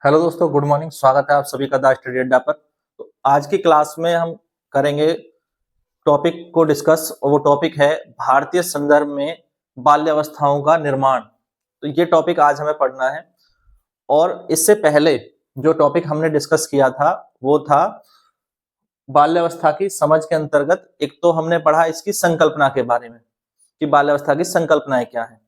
Hello दोस्तों, good morning. स्वागत है आप सभी का द स्टडी अड्डा पर। तो आज की क्लास में हम करेंगे टॉपिक को डिस्कस, और वो टॉपिक है भारतीय संदर्भ में बाल्यावस्थाओं का निर्माण। तो ये टॉपिक आज हमें पढ़ना है। और इससे पहले जो टॉपिक हमने डिस्कस किया था वो था बाल्यावस्था की समझ के अंतर्गत। एक तो हमने पढ़ा इसकी संकल्पना के बारे में कि बाल्यावस्था की संकल्पनाएं क्या है,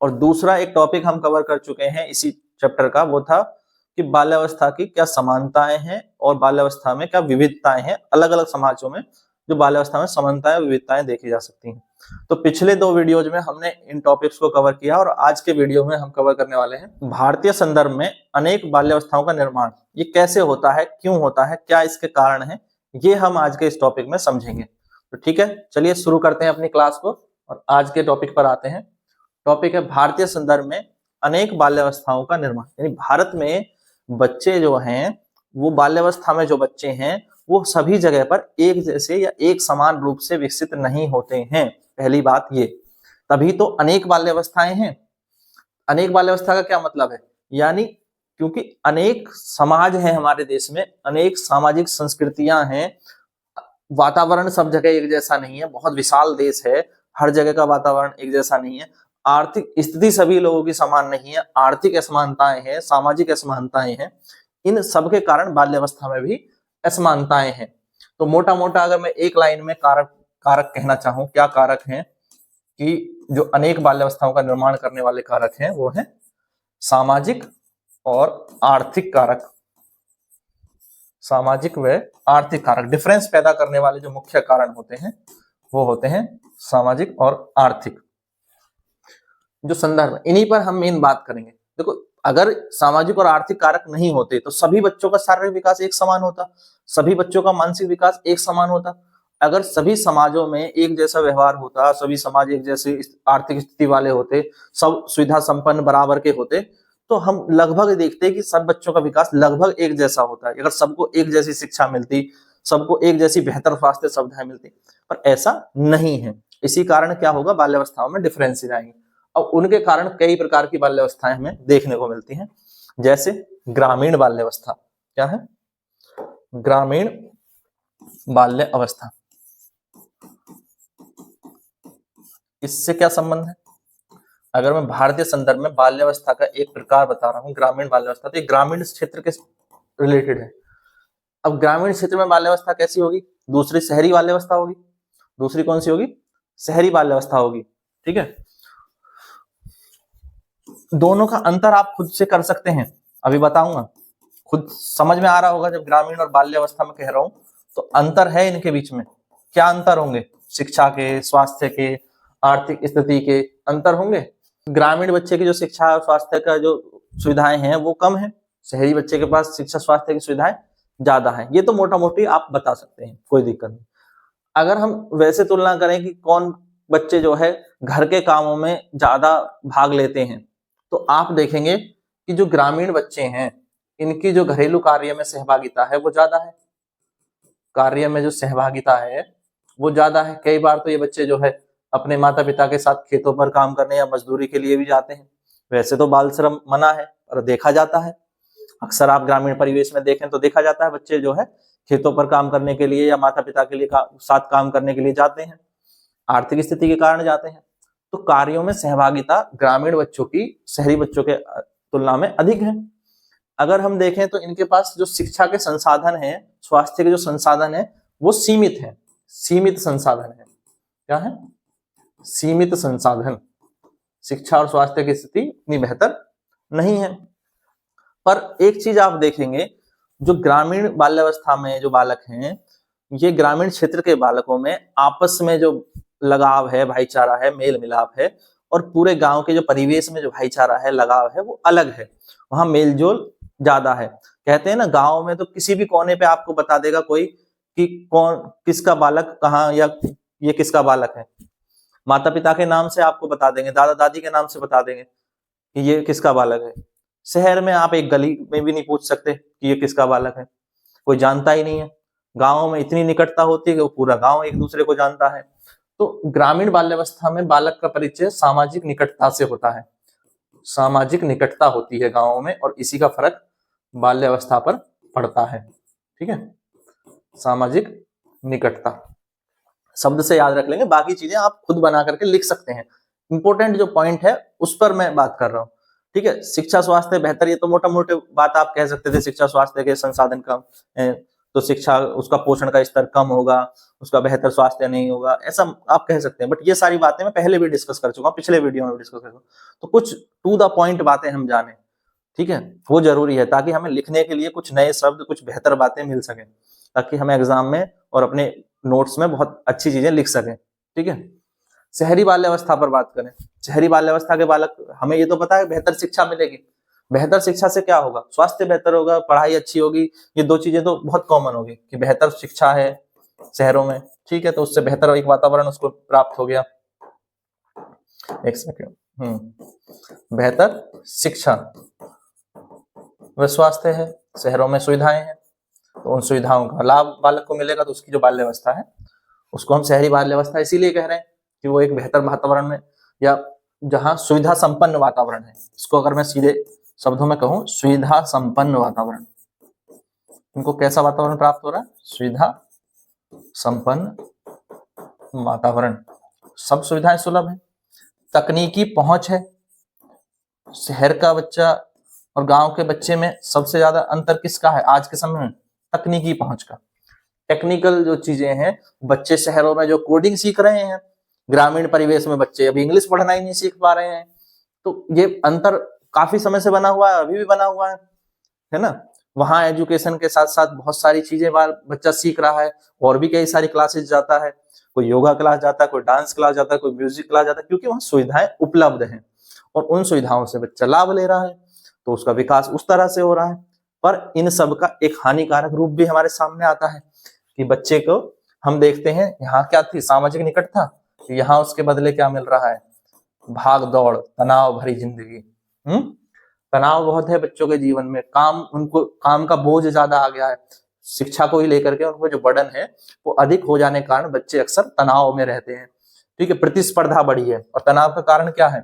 और दूसरा एक टॉपिक हम कवर कर चुके हैं इसी चैप्टर का, वो था कि बाल्यावस्था की क्या समानताएं हैं और बाल्यावस्था में क्या विविधताएं हैं। अलग अलग समाजों में जो बाल्यावस्था में समानताएं और विविधताएं देखी जा सकती हैं। तो पिछले दो वीडियोज में हमने इन टॉपिक्स को कवर किया, और आज के वीडियो में हम कवर करने वाले हैं भारतीय संदर्भ में अनेक बाल्यावस्थाओं का निर्माण। ये कैसे होता है, क्यों होता है, क्या इसके कारण है, ये हम आज के इस टॉपिक में समझेंगे। तो ठीक है, चलिए शुरू करते हैं अपनी क्लास को और आज के टॉपिक पर आते हैं। टॉपिक है भारतीय संदर्भ में अनेक बाल्यावस्थाओं का निर्माण। यानी भारत में बच्चे जो हैं, वो बाल्यावस्था में जो बच्चे हैं वो सभी जगह पर एक जैसे या एक समान रूप से विकसित नहीं होते हैं। पहली बात ये, तभी तो अनेक बाल्यावस्थाएं हैं। अनेक बाल्यावस्था का क्या मतलब है, यानी क्योंकि अनेक समाज है हमारे देश में, अनेक सामाजिक संस्कृतियां हैं, वातावरण सब जगह एक जैसा नहीं है, बहुत विशाल देश है, हर जगह का वातावरण एक जैसा नहीं है, आर्थिक स्थिति सभी लोगों की समान नहीं है, आर्थिक असमानताएं हैं, सामाजिक असमानताएं हैं। इन सब के कारण बाल्यावस्था में भी असमानताएं हैं। तो मोटा मोटा अगर मैं एक लाइन में कारक कारक कहना चाहूं, क्या कारक हैं कि जो अनेक बाल्यावस्थाओं का निर्माण करने वाले कारक हैं वो हैं सामाजिक और आर्थिक कारक। सामाजिक व आर्थिक कारक, डिफरेंस पैदा करने वाले जो मुख्य कारण होते हैं वो होते हैं सामाजिक और आर्थिक। जो संदर्भ, इन्हीं पर हम मेन बात करेंगे। देखो, अगर सामाजिक और आर्थिक कारक नहीं होते तो सभी बच्चों का शारीरिक विकास एक समान होता, सभी बच्चों का मानसिक विकास एक समान होता। अगर सभी समाजों में एक जैसा व्यवहार होता, सभी समाज एक जैसे आर्थिक स्थिति वाले होते, सब सुविधा संपन्न बराबर के होते, तो हम लगभग देखते हैं कि सब बच्चों का विकास लगभग एक जैसा होता है। अगर सबको एक जैसी शिक्षा मिलती, सबको एक जैसी बेहतर स्वास्थ्य सुविधाएं मिलती, पर ऐसा नहीं है। इसी कारण क्या होगा, बाल्यावस्थाओं में डिफरेंसेस आएंगे। और उनके कारण कई प्रकार की बाल्यावस्थाएं हमें देखने को मिलती हैं, जैसे ग्रामीण बाल्यावस्था। क्या है? ग्रामीण बाल्य अवस्था। इससे क्या संबंध है? अगर मैं भारतीय संदर्भ में बाल्यावस्था का एक प्रकार बता रहा हूं, ग्रामीण बाल्यावस्था, तो ये ग्रामीण क्षेत्र के रिलेटेड है। अब ग्रामीण क्षेत्र में बाल्यावस्था कैसी होगी? दूसरी शहरी बाल्यावस्था होगी। दूसरी कौन सी होगी? शहरी बाल्यावस्था होगी। ठीक है, दोनों का अंतर आप खुद से कर सकते हैं, अभी बताऊंगा। खुद समझ में आ रहा होगा जब ग्रामीण और बाल्यावस्था में कह रहा हूं, तो अंतर है इनके बीच में। क्या अंतर होंगे? शिक्षा के, स्वास्थ्य के, आर्थिक स्थिति के अंतर होंगे। ग्रामीण बच्चे की जो शिक्षा और स्वास्थ्य का जो सुविधाएं हैं वो कम है, शहरी बच्चे के पास शिक्षा स्वास्थ्य की सुविधाएं ज्यादा है। ये तो मोटा मोटी आप बता सकते हैं, कोई दिक्कत नहीं। अगर हम वैसे तुलना करें कि कौन बच्चे जो है घर के कामों में ज्यादा भाग लेते हैं, तो आप देखेंगे कि जो ग्रामीण बच्चे हैं इनकी जो घरेलू कार्य में सहभागिता है वो ज्यादा है। कार्य में जो सहभागिता है वो ज्यादा है। कई बार तो ये बच्चे जो है अपने माता पिता के साथ खेतों पर काम करने या मजदूरी के लिए भी जाते हैं। वैसे तो बाल श्रम मना है, पर देखा जाता है, अक्सर आप ग्रामीण परिवेश में देखें तो देखा जाता है बच्चे जो है खेतों पर काम करने के लिए या माता पिता के लिए साथ काम करने के लिए जाते हैं, आर्थिक स्थिति के कारण जाते हैं। तो कार्यों में सहभागिता ग्रामीण बच्चों की शहरी बच्चों के तुलना में अधिक है। अगर हम देखें तो इनके पास जो शिक्षा के संसाधन हैं, स्वास्थ्य के जो संसाधन है वो सीमित है। सीमित संसाधन है। क्या है? सीमित संसाधन। शिक्षा और स्वास्थ्य की स्थिति इतनी बेहतर नहीं है। पर एक चीज आप देखेंगे, जो ग्रामीण बाल्यावस्था में जो बालक हैं, ये ग्रामीण क्षेत्र के बालकों में आपस में जो लगाव है, भाईचारा है, मेल मिलाप है, और पूरे गांव के जो परिवेश में जो भाईचारा है, लगाव है, वो अलग है। वहां मेलजोल ज्यादा है। कहते हैं ना, गांव में तो किसी भी कोने पे आपको बता देगा कोई कि कौन किसका बालक कहाँ, या ये किसका बालक है। माता पिता के नाम से आपको बता देंगे, दादा दादी के नाम से बता देंगे कि ये किसका बालक है। शहर में आप एक गली में भी नहीं पूछ सकते कि ये किसका बालक है, कोई जानता ही नहीं है। गाँव में इतनी निकटता होती है कि वो पूरा गाँव एक दूसरे को जानता है। तो ग्रामीण बाल्यावस्था में बालक का परिचय सामाजिक निकटता से होता है। सामाजिक निकटता होती है गाँव में, और इसी का फर्क बाल्यावस्था पर पड़ता है। ठीक है, सामाजिक निकटता शब्द से याद रख लेंगे, बाकी चीजें आप खुद बना करके लिख सकते हैं। इंपॉर्टेंट जो पॉइंट है उस पर मैं बात कर रहा हूँ। ठीक है, शिक्षा स्वास्थ्य बेहतर, ये तो मोटा मोटे बात आप कह सकते थे, शिक्षा स्वास्थ्य के संसाधन कम है तो शिक्षा उसका पोषण का स्तर कम होगा, उसका बेहतर स्वास्थ्य नहीं होगा, ऐसा आप कह सकते हैं। बट ये सारी बातें मैं पहले भी डिस्कस कर चुका हूँ, पिछले वीडियो में भी डिस्कस कर चुका हूँ। तो कुछ टू द पॉइंट बातें हम जाने, ठीक है, वो जरूरी है ताकि हमें लिखने के लिए कुछ नए शब्द, कुछ बेहतर बातें मिल सके, ताकि हमें एग्जाम में और अपने नोट्स में बहुत अच्छी चीजें लिख सकें। ठीक है, शहरी बाल्यावस्था पर बात करें। शहरी बाल्यावस्था के बालक, हमें ये तो पता है बेहतर शिक्षा मिलेगी। बेहतर शिक्षा से क्या होगा? स्वास्थ्य बेहतर होगा, पढ़ाई अच्छी होगी। ये दो चीजें तो बहुत कॉमन होगी कि बेहतर शिक्षा है शहरों में, ठीक है, तो उससे बेहतर एक वातावरण उसको प्राप्त हो गया। एक सेकंड, बेहतर शिक्षा व स्वास्थ्य है, शहरों में सुविधाएं हैं, तो उन सुविधाओं का लाभ बालक को मिलेगा, तो उसकी जो बाल्यावस्था है उसको हम शहरी बाल्यावस्था इसीलिए कह रहे हैं कि वो एक बेहतर वातावरण में, या जहाँ सुविधा संपन्न वातावरण है। इसको अगर मैं सीधे शब्दों में कहूँ, सुविधा संपन्न वातावरण, इनको कैसा वातावरण प्राप्त हो रहा है? सुविधा संपन्न वातावरण, सब सुविधाएं सुलभ है, तकनीकी पहुंच है। शहर का बच्चा और गांव के बच्चे में सबसे ज्यादा अंतर किसका है आज के समय में? तकनीकी पहुंच का। टेक्निकल जो चीजें हैं, बच्चे शहरों में जो कोडिंग सीख रहे हैं, ग्रामीण परिवेश में बच्चे अभी इंग्लिश पढ़ना ही नहीं सीख पा रहे हैं। तो ये अंतर काफी समय से बना हुआ है, अभी भी बना हुआ है ना। वहां एजुकेशन के साथ साथ बहुत सारी चीजें बच्चा सीख रहा है, और भी कई सारी क्लासेस जाता है, कोई योगा क्लास जाता है, कोई डांस क्लास जाता है, कोई म्यूजिक क्लास जाता है, क्योंकि वहां सुविधाएं उपलब्ध हैं और उन सुविधाओं से बच्चा लाभ ले रहा है, तो उसका विकास उस तरह से हो रहा है। पर इन सब का एक हानिकारक रूप भी हमारे सामने आता है कि बच्चे को हम देखते हैं, यहाँ क्या थी? सामाजिक निकटता। यहाँ उसके बदले क्या मिल रहा है? भाग दौड़, तनाव भरी जिंदगी। तनाव बहुत है बच्चों के जीवन में, उनको काम का बोझ ज्यादा आ गया है, शिक्षा को ही लेकर के उनको जो बर्डन है वो अधिक हो जाने के कारण बच्चे अक्सर तनाव में रहते हैं। ठीक है, प्रतिस्पर्धा बढ़ी है, और तनाव का कारण क्या है?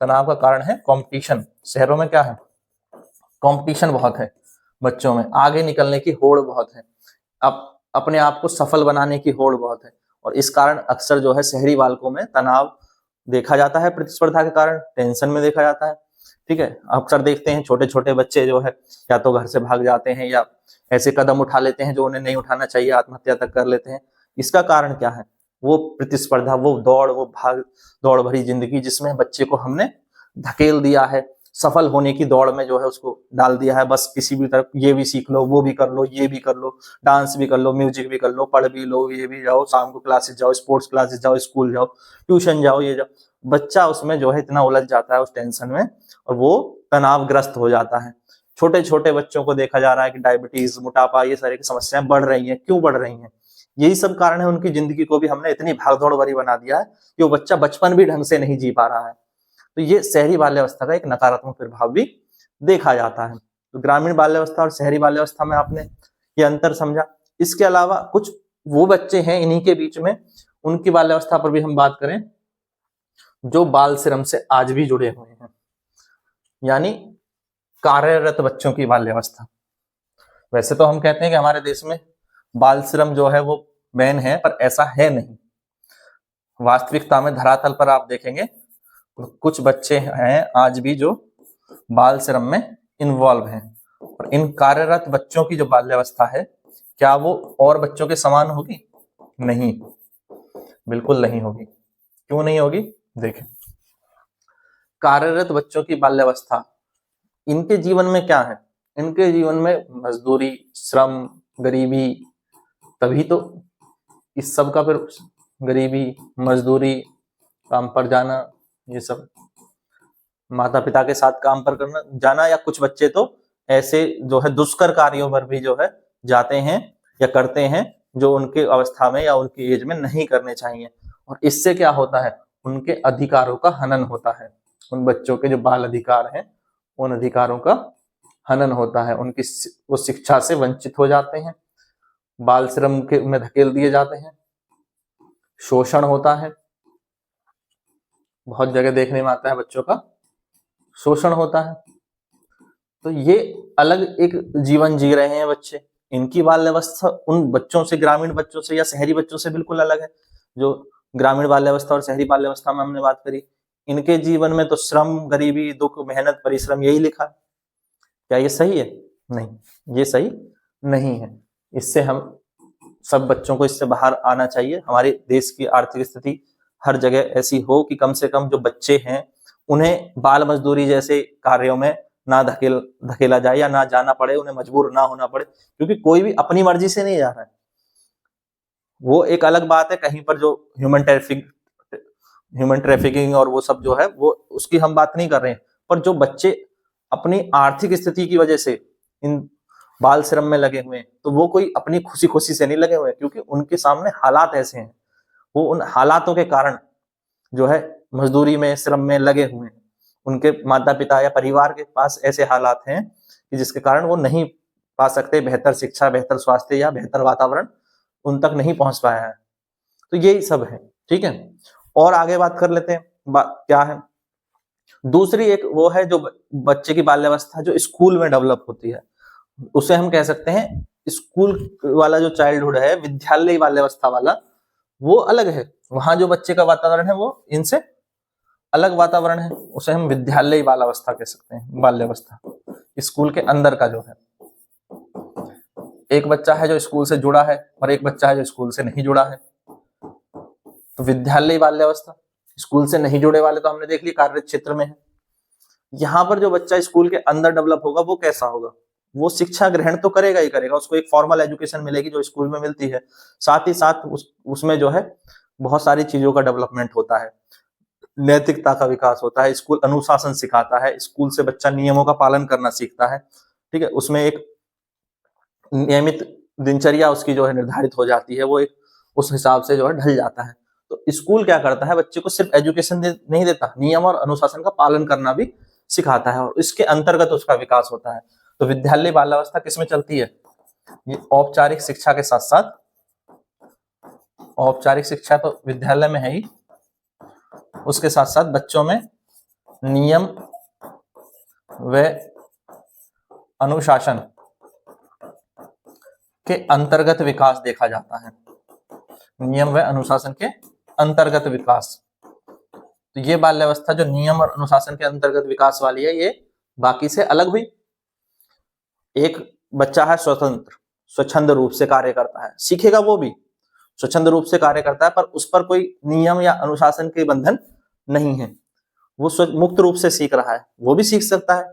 तनाव का कारण है कंपटीशन। शहरों में क्या है? कंपटीशन बहुत है, बच्चों में आगे निकलने की होड़ बहुत है, अब अपने आप को सफल बनाने की होड़ बहुत है, और इस कारण अक्सर जो है शहरी बालकों में तनाव देखा जाता है, प्रतिस्पर्धा के कारण टेंशन में देखा जाता है। ठीक है, अक्सर देखते हैं छोटे छोटे बच्चे जो है या तो घर से भाग जाते हैं या ऐसे कदम उठा लेते हैं जो उन्हें नहीं उठाना चाहिए, आत्महत्या तक कर लेते हैं। इसका कारण क्या है? वो प्रतिस्पर्धा, वो दौड़, वो भाग दौड़ भरी जिंदगी जिसमें बच्चे को हमने धकेल दिया है, सफल होने की दौड़ में जो है उसको डाल दिया है। बस किसी भी तरफ ये भी सीख लो, वो भी कर लो, ये भी कर लो, डांस भी कर लो, म्यूजिक भी कर लो, पढ़ भी लो, ये भी जाओ, शाम को क्लासेस जाओ, स्पोर्ट्स क्लासेस जाओ, स्कूल जाओ, ट्यूशन जाओ, ये जाओ। बच्चा उसमें जो है इतना उलझ जाता है उस टेंशन में, और वो तनावग्रस्त हो जाता है। छोटे छोटे बच्चों को देखा जा रहा है कि डायबिटीज, मोटापा, ये सारी की समस्याएं बढ़ रही हैं। क्यों बढ़ रही हैं? यही सब कारण है, उनकी जिंदगी को भी हमने इतनी भागदौड़ भरी बना दिया है कि वो बच्चा बचपन भी ढंग से नहीं जी पा रहा है। तो ये शहरी बाल्यावस्था का एक नकारात्मक प्रभाव भी देखा जाता है। तो ग्रामीण बाल्यावस्था और शहरी बाल्यावस्था में आपने ये अंतर समझा। इसके अलावा कुछ वो बच्चे हैं इन्हीं के बीच में, उनकी बाल्यावस्था पर भी हम बात करें, जो बाल श्रम से आज भी जुड़े हुए हैं, यानी कार्यरत बच्चों की बाल्यावस्था। वैसे तो हम कहते हैं कि हमारे देश में बाल श्रम जो है वो बैन है, पर ऐसा है नहीं। वास्तविकता में धरातल पर आप देखेंगे कुछ बच्चे हैं आज भी जो बाल श्रम में इन्वॉल्व हैं, और इन कार्यरत बच्चों की जो बाल्यावस्था है, क्या वो और बच्चों के समान होगी? नहीं, बिल्कुल नहीं होगी। क्यों नहीं होगी? देखें, कार्यरत बच्चों की बाल्यावस्था, इनके जीवन में क्या है? इनके जीवन में मजदूरी, श्रम, गरीबी, तभी तो इस सब का फिर गरीबी, मजदूरी, काम पर जाना, ये सब माता पिता के साथ काम पर करना जाना, या कुछ बच्चे तो ऐसे जो है दुष्कर कार्यों पर भी जो है जाते हैं या करते हैं, जो उनके अवस्था में या उनकी एज में नहीं करने चाहिए। और इससे क्या होता है? उनके अधिकारों का हनन होता है। उन बच्चों के जो बाल अधिकार हैं, उन अधिकारों का हनन होता है, उनकी वो शिक्षा से वंचित हो जाते हैं, बाल श्रम के में धकेल दिए जाते हैं, शोषण होता है। बहुत जगह देखने में आता है बच्चों का शोषण होता है। तो ये अलग एक जीवन जी रहे हैं बच्चे। इनकी बाल्यावस्था उन बच्चों से, ग्रामीण बच्चों से या शहरी बच्चों से बिल्कुल अलग है। जो ग्रामीण बाल्यावस्था और शहरी बाल्यावस्था में हमने बात करी, इनके जीवन में तो श्रम, गरीबी, दुख, मेहनत, परिश्रम यही लिखा है। क्या ये सही है? नहीं, ये सही नहीं है। इससे हम सब बच्चों को इससे बाहर आना चाहिए। हमारे देश की आर्थिक स्थिति हर जगह ऐसी हो कि कम से कम जो बच्चे हैं उन्हें बाल मजदूरी जैसे कार्यों में ना धकेला जाए या ना जाना पड़े, उन्हें मजबूर ना होना पड़े, क्योंकि कोई भी अपनी मर्जी से नहीं जा रहा है। वो एक अलग बात है, कहीं पर जो ह्यूमन ट्रैफिकिंग और वो सब जो है वो उसकी हम बात नहीं कर रहे हैं, पर जो बच्चे अपनी आर्थिक स्थिति की वजह से इन बाल श्रम में लगे हुए हैं, तो वो कोई अपनी खुशी खुशी से नहीं लगे हुए हैं, क्योंकि उनके सामने हालात ऐसे हैं। वो उन हालातों के कारण जो है मजदूरी में, श्रम में लगे हुए हैं। उनके माता पिता या परिवार के पास ऐसे हालात हैं कि जिसके कारण वो नहीं पा सकते बेहतर शिक्षा, बेहतर स्वास्थ्य या बेहतर वातावरण उन तक नहीं पहुंच पाया है। तो यही सब है, ठीक है। और आगे बात कर लेते हैं, क्या है दूसरी एक, वो है जो बच्चे की बाल्यावस्था जो स्कूल में डेवलप होती है, उसे हम कह सकते हैं स्कूल वाला जो चाइल्डहुड है, विद्यालय बाल्यावस्था वाला, वो अलग है। वहां जो बच्चे का वातावरण है वो इनसे अलग वातावरण है, उसे हम विद्यालय बाल्यावस्था कह सकते हैं। बाल्यावस्था स्कूल के अंदर का जो है, एक बच्चा है जो स्कूल से जुड़ा है और एक बच्चा है जो स्कूल से नहीं जुड़ा है। तो विद्यालय बाल्यावस्था, स्कूल से नहीं जुड़े वाले तो हमने देख ली कार्य क्षेत्र में है। यहाँ पर जो बच्चा स्कूल के अंदर डेवलप होगा वो कैसा होगा? वो शिक्षा ग्रहण तो करेगा ही करेगा, उसको एक फॉर्मल एजुकेशन मिलेगी जो स्कूल में मिलती है। साथ ही साथ उसमें जो है बहुत सारी चीजों का डेवलपमेंट होता है, नैतिकता का विकास होता है, स्कूल अनुशासन सिखाता है, स्कूल से बच्चा नियमों का पालन करना सीखता है, ठीक है। उसमें एक नियमित दिनचर्या उसकी जो है निर्धारित हो जाती है, वो एक उस हिसाब से जो है ढल जाता है। तो स्कूल क्या करता है, बच्चे को सिर्फ एजुकेशन नहीं देता, नियम और अनुशासन का पालन करना भी सिखाता है और इसके अंतर्गत उसका विकास होता है। तो विद्यालय बाल्यावस्था किसमें चलती है? ये औपचारिक शिक्षा के साथ साथ, औपचारिक शिक्षा तो विद्यालय में है ही, उसके साथ साथ बच्चों में नियम व अनुशासन के अंतर्गत विकास देखा जाता है। नियम व अनुशासन के अंतर्गत विकास, तो ये बाल्यावस्था जो नियम और अनुशासन के अंतर्गत विकास वाली है, ये बाकी से अलग हुई। एक बच्चा है स्वच्छंद रूप से कार्य करता है, सीखेगा वो भी स्वच्छंद रूप से कार्य करता है, पर उस पर कोई नियम या अनुशासन के बंधन नहीं है, वो मुक्त रूप से सीख रहा है, वो भी सीख सकता है,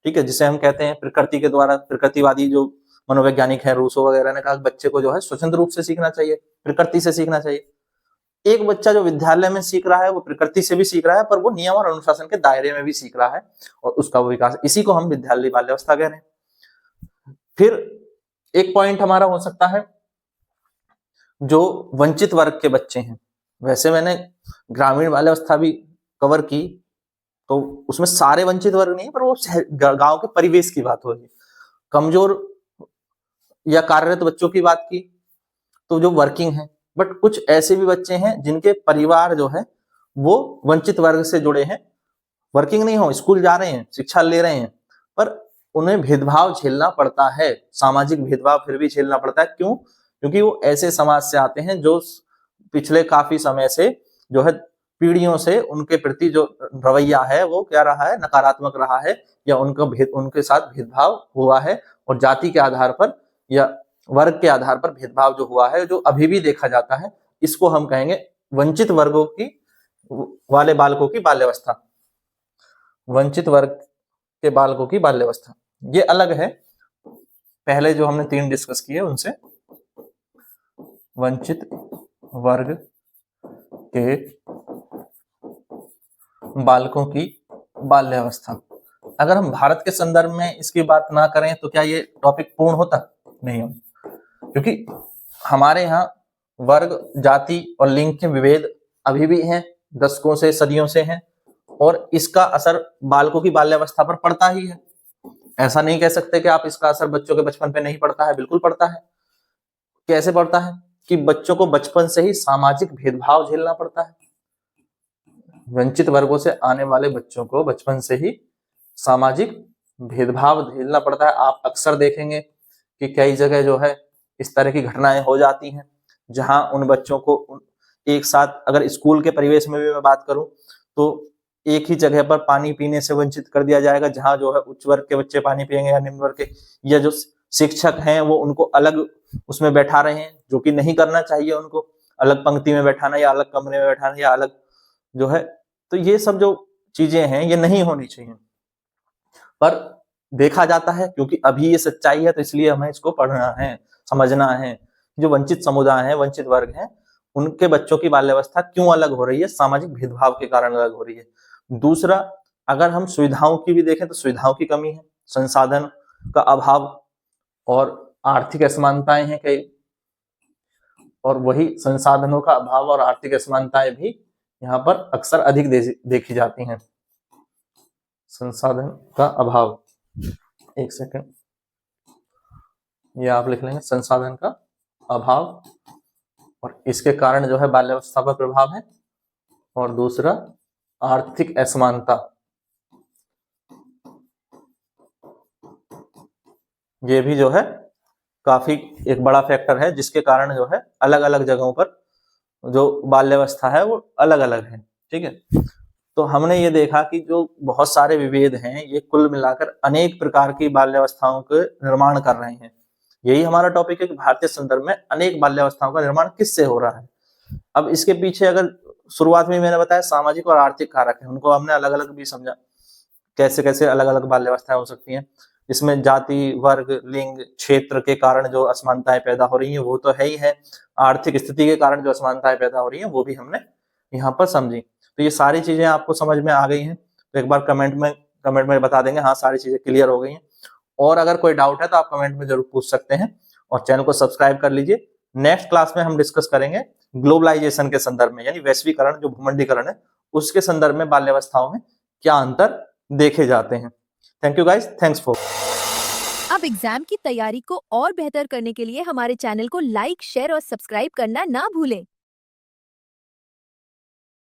ठीक है। जिसे हम कहते हैं प्रकृति के द्वारा, प्रकृतिवादी जो मनोवैज्ञानिक है रूसो वगैरह ने कहा बच्चे को जो है स्वतंत्र रूप से सीखना चाहिए, प्रकृति से सीखना चाहिए। एक बच्चा जो विद्यालय में सीख रहा है वो प्रकृति से भी सीख रहा है, पर वो नियम और अनुशासन के दायरे में भी सीख रहा है और उसका वो विकास, इसी को हम विद्यालय बाल्यावस्था कह रहे हैं। फिर एक पॉइंट हमारा हो सकता है जो वंचित वर्ग के बच्चे हैं। वैसे मैंने ग्रामीण बाल्यावस्था भी कवर की, तो उसमें सारे वंचित वर्ग नहीं, पर वो गांव के परिवेश की बात हो रही है। कमजोर या कार्यरत बच्चों की बात की तो जो वर्किंग है, बट कुछ ऐसे भी बच्चे हैं जिनके परिवार जो है वो वंचित वर्ग से जुड़े हैं, वर्किंग नहीं हो, स्कूल जा रहे हैं, शिक्षा ले रहे हैं, पर उन्हें भेदभाव झेलना पड़ता है, सामाजिक भेदभाव फिर भी झेलना पड़ता है। क्यों? क्योंकि वो ऐसे समाज से आते हैं जो पिछले काफी समय से जो है पीढ़ियों से उनके प्रति जो रवैया है वो क्या रहा है, नकारात्मक रहा है, या उनके साथ भेदभाव हुआ है, और जाति के आधार पर या वर्ग के आधार पर भेदभाव जो हुआ है, जो अभी भी देखा जाता है, इसको हम कहेंगे वंचित वर्गों की वाले बालकों की बाल्यावस्था। वंचित वर्ग के बालकों की बाल्यावस्था ये अलग है, पहले जो हमने 3 डिस्कस किए उनसे। वंचित वर्ग के बालकों की बाल्यावस्था, अगर हम भारत के संदर्भ में इसकी बात ना करें तो क्या ये टॉपिक पूर्ण होता? नहीं हो, क्योंकि हमारे यहाँ वर्ग, जाति और लिंग के विभेद अभी भी हैं, दशकों से, सदियों से हैं, और इसका असर बालकों की बाल्यावस्था पर पड़ता ही है। ऐसा नहीं कह सकते कि आप इसका असर बच्चों के बचपन पे नहीं पड़ता है, बिल्कुल पड़ता है। कैसे पड़ता है? कि बच्चों को बचपन से ही सामाजिक भेदभाव झेलना पड़ता है। वंचित वर्गों से आने वाले बच्चों को बचपन से ही सामाजिक भेदभाव झेलना पड़ता है। आप अक्सर देखेंगे कि कई जगह जो है इस तरह की घटनाएं हो जाती हैं, जहां उन बच्चों को एक साथ, अगर स्कूल के परिवेश में भी मैं बात करूं तो एक ही जगह पर पानी पीने से वंचित कर दिया जाएगा, जहां जो है उच्च वर्ग के बच्चे पानी पिएंगे या निम्न वर्ग के, या जो शिक्षक हैं वो उनको अलग उसमें बैठा रहे हैं, जो कि नहीं करना चाहिए। उनको अलग पंक्ति में बैठाना या अलग कमरे में बैठाना या अलग जो है, तो ये सब जो चीजें हैं ये नहीं होनी चाहिए, पर देखा जाता है क्योंकि अभी ये सच्चाई है, तो इसलिए हमें इसको पढ़ना है, समझना है। जो वंचित समुदाय है, वंचित वर्ग है, उनके बच्चों की बाल्यावस्था क्यों अलग हो रही है? सामाजिक भेदभाव के कारण अलग हो रही है। दूसरा, अगर हम सुविधाओं की भी देखें तो सुविधाओं की कमी है, संसाधन का अभाव और आर्थिक असमानताएं हैं कई, और वही संसाधनों का अभाव और आर्थिक असमानताएं भी यहाँ पर अक्सर अधिक देखी जाती हैं। संसाधन का अभाव, एक सेकंड, ये आप लिख लेंगे, संसाधन का अभाव, और इसके कारण जो है बाल्यावस्था पर प्रभाव है। और दूसरा, आर्थिक असमानता, ये भी जो है काफी एक बड़ा फैक्टर है, जिसके कारण जो है अलग अलग जगहों पर जो बाल्यावस्था है वो अलग अलग है। ठीक है, तो हमने ये देखा कि जो बहुत सारे विभेद हैं ये कुल मिलाकर अनेक प्रकार की बाल्यावस्थाओं के निर्माण कर रहे हैं। यही हमारा टॉपिक है कि भारतीय संदर्भ में अनेक बाल्यावस्थाओं का निर्माण किससे हो रहा है। अब इसके पीछे, अगर शुरुआत में मैंने बताया सामाजिक और आर्थिक कारक है, उनको हमने अलग अलग भी समझा, कैसे कैसे अलग अलग बाल्यावस्थाएं हो सकती हैं। इसमें जाति, वर्ग, लिंग, क्षेत्र के कारण जो असमानताएं पैदा हो रही हैं वो तो है ही है, आर्थिक स्थिति के कारण जो असमानताएं पैदा हो रही हैं वो भी हमने यहाँ पर समझी। तो ये सारी चीजें आपको समझ में आ गई हैं, तो एक बार कमेंट में बता देंगे हाँ सारी चीजें क्लियर हो गई हैं। और अगर कोई डाउट है तो आप कमेंट में जरूर पूछ सकते हैं, और चैनल को सब्सक्राइब कर लीजिए। नेक्स्ट क्लास में हम डिस्कस करेंगे ग्लोबलाइजेशन के संदर्भ में, यानी वैश्वीकरण, जो भूमंडीकरण है उसके संदर्भ में बाल्यावस्थाओं में क्या अंतर देखे जाते हैं। Thank you guys, thanks for. अब एग्जाम की तैयारी को और बेहतर करने के लिए हमारे चैनल को लाइक, शेयर और सब्सक्राइब करना ना भूलें।